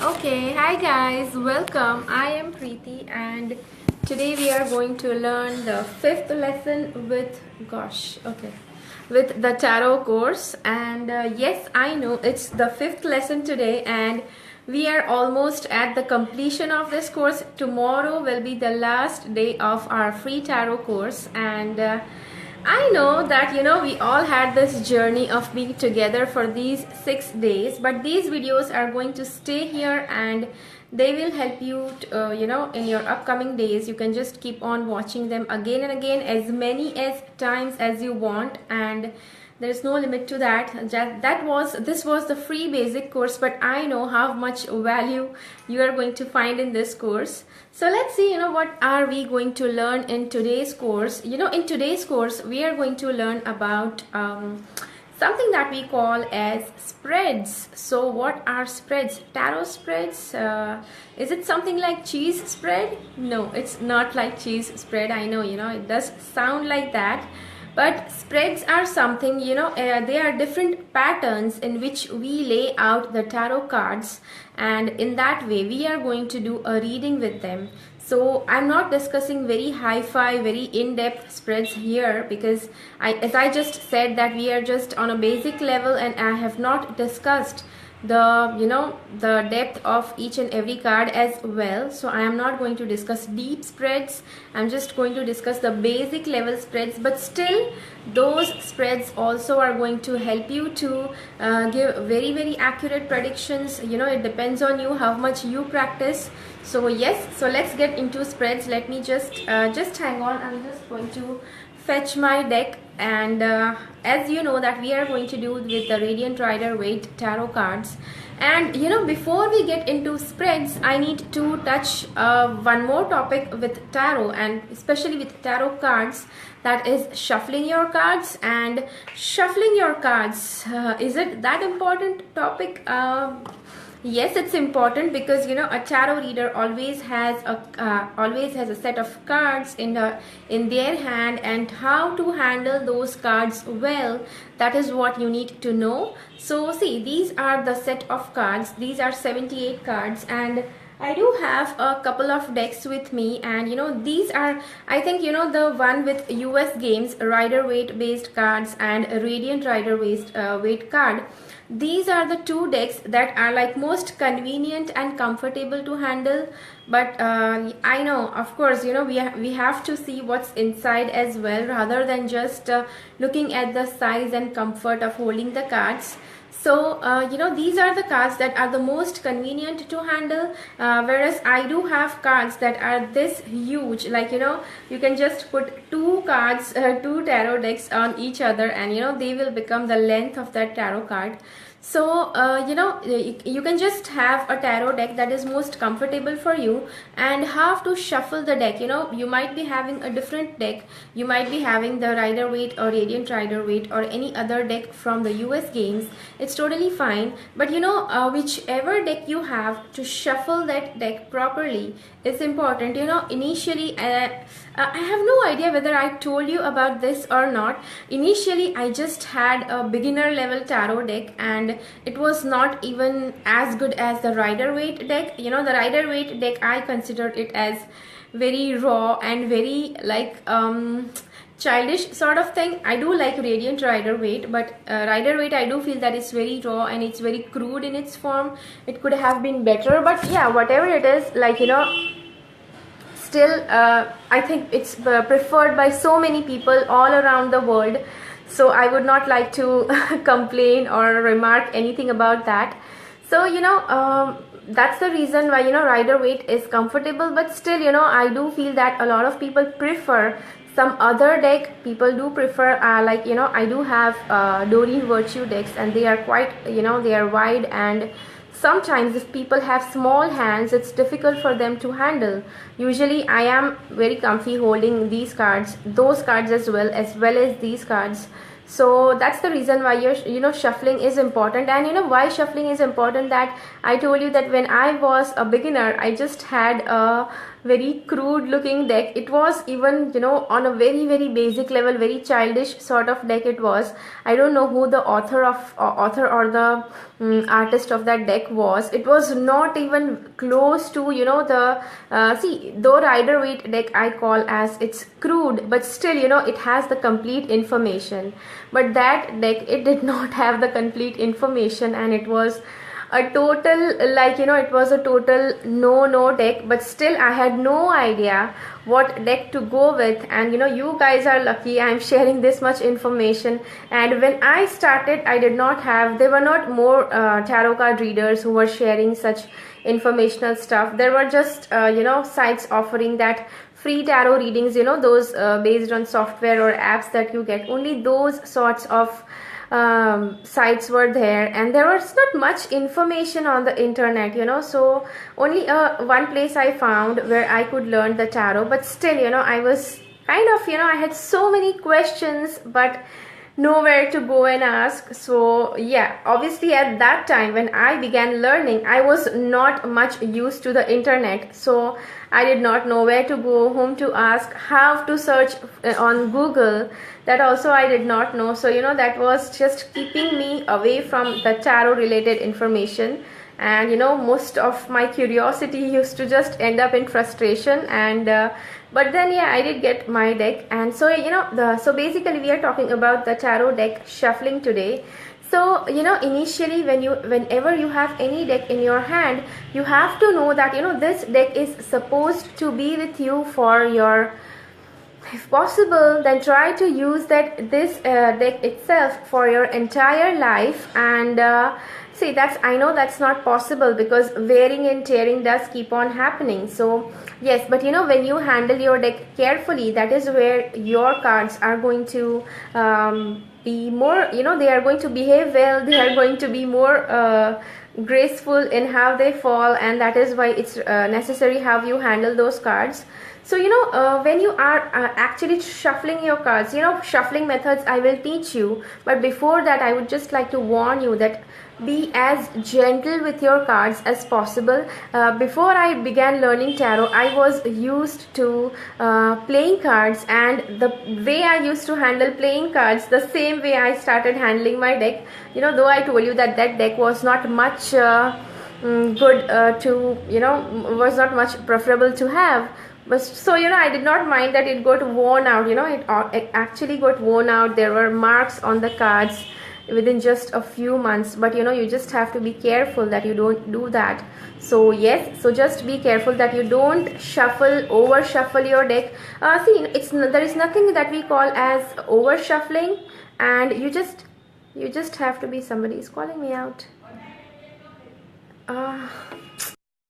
Okay, hi guys, welcome. I am Preeti and today we are going to learn the fifth lesson with the tarot course. And yes, I know it's the fifth lesson today, and we are almost at the completion of this course. Tomorrow will be the last day of our free tarot course, and I know that we all had this journey of being together for these 6 days, but these videos are going to stay here and they will help you in your upcoming days. You can just keep on watching them again and again, as many as times as you want, and there is no limit to that. This was the free basic course, but I know how much value you are going to find in this course. So let's see, what are we going to learn in today's course. In today's course we are going to learn about something that we call as spreads. So what are spreads? Tarot spreads? Is it something like cheese spread? No, it's not like cheese spread. I know, it does sound like that. But spreads are something, they are different patterns in which we lay out the tarot cards, and in that way we are going to do a reading with them. So I'm not discussing very hi-fi, very in-depth spreads here, because as I just said that we are just on a basic level, and I have not discussed the depth of each and every card as well. So I am not going to discuss deep spreads. I'm just going to discuss the basic level spreads, but still those spreads also are going to help you to give very, very accurate predictions. It depends on you how much you practice. So yes, so let's get into spreads. Let me just hang on. I'm just going to fetch my deck, and as you know that we are going to do with the Radiant Rider-Waite tarot cards. And before we get into spreads, I need to touch one more topic with tarot, and especially with tarot cards, that is shuffling your cards. And shuffling your cards, is it that important topic? Yes, it's important, because a tarot reader always has a set of cards in their hand, and how to handle those cards well, that is what you need to know. So see, these are the set of cards. These are 78 cards, and I do have a couple of decks with me, and these are, I think, the one with US Games Rider-Waite based cards and Radiant Rider-Waite card. These are the two decks that are like most convenient and comfortable to handle. But I know, of course, we have to see what's inside as well, rather than just looking at the size and comfort of holding the cards. So these are the cards that are the most convenient to handle, whereas I do have cards that are this huge, like you can just put two cards, two tarot decks on each other, and they will become the length of that tarot card. So you can just have a tarot deck that is most comfortable for you, and have to shuffle the deck. You might be having a different deck. You might be having the Rider-Waite or Radiant Rider-Waite or any other deck from the US Games. It's totally fine, but whichever deck you have, to shuffle that deck properly is important. Initially I have no idea whether I told you about this or not. Initially I just had a beginner level tarot deck, and it was not even as good as the Rider-Waite deck. The Rider-Waite deck, I considered it as very raw and very like childish sort of thing. I do like Radiant Rider-Waite, but Rider-Waite, I do feel that it's very raw and it's very crude in its form. It could have been better, but yeah, whatever it is, like still I think it's preferred by so many people all around the world. So I would not like to complain or remark anything about that. So that's the reason why Rider-Waite is comfortable, but still I do feel that a lot of people prefer some other deck. People do prefer like I do have Doreen Virtue decks, and they are quite they are wide, and sometimes if people have small hands, it's difficult for them to handle. Usually I am very comfy holding these cards, those cards as well as these cards. So that's the reason why shuffling is important. And why shuffling is important, that I told you that when I was a beginner, I just had a very crude looking deck. It was even, you know, on a very very basic level, very childish sort of deck it was. I don't know who the author or the artist of that deck was. It was not even close to, you know, the see, though Rider Waite deck I call as it's crude, but still, you know, it has the complete information. But that deck, it did not have the complete information, and it was a total, like, you know, it was a total no deck. But still I had no idea what deck to go with, and you know, you guys are lucky I'm sharing this much information. And when I started, I did not have, there were not more tarot card readers who were sharing such informational stuff. There were just you know, sites offering that free tarot readings, you know, those based on software or apps that you get. Only those sorts of sites were there, and there was not much information on the internet, you know. So only one place I found where I could learn the tarot. But still, you know, I was kind of, you know, I had so many questions but nowhere to go and ask. So yeah, obviously at that time when I began learning, I was not much used to the internet, so I did not know where to go, whom to ask, how to search on Google. That also I did not know. So you know, that was just keeping me away from the tarot related information. And you know, most of my curiosity used to just end up in frustration. And but then yeah, I did get my deck. And so you know, so basically we are talking about the tarot deck shuffling today. So you know, initially whenever you have any deck in your hand, you have to know that, you know, this deck is supposed to be with you for your, if possible, then try to use this deck itself for your entire life. And see, that's, I know that's not possible because wearing and tearing does keep on happening. So yes, but you know, when you handle your deck carefully, that is where your cards are going to be more, you know, they are going to behave well, they are going to be more graceful in how they fall. And that is why it's necessary how you handle those cards. So you know, when you are actually shuffling your cards, you know, shuffling methods I will teach you. But before that, I would just like to warn you that be as gentle with your cards as possible. Before I began learning tarot, I was used to playing cards, and the way I used to handle playing cards, the same way I started handling my deck. You know, though I told you that that deck was not much good to, you know, was not much preferable to have. But so you know, I did not mind that it got worn out. You know, it actually got worn out. There were marks on the cards within just a few months. But you know, you just have to be careful that you don't do that. So yes, so just be careful that you don't shuffle, over shuffle your deck. See, there is nothing that we call as over shuffling, and you just have to be, somebody is calling me out.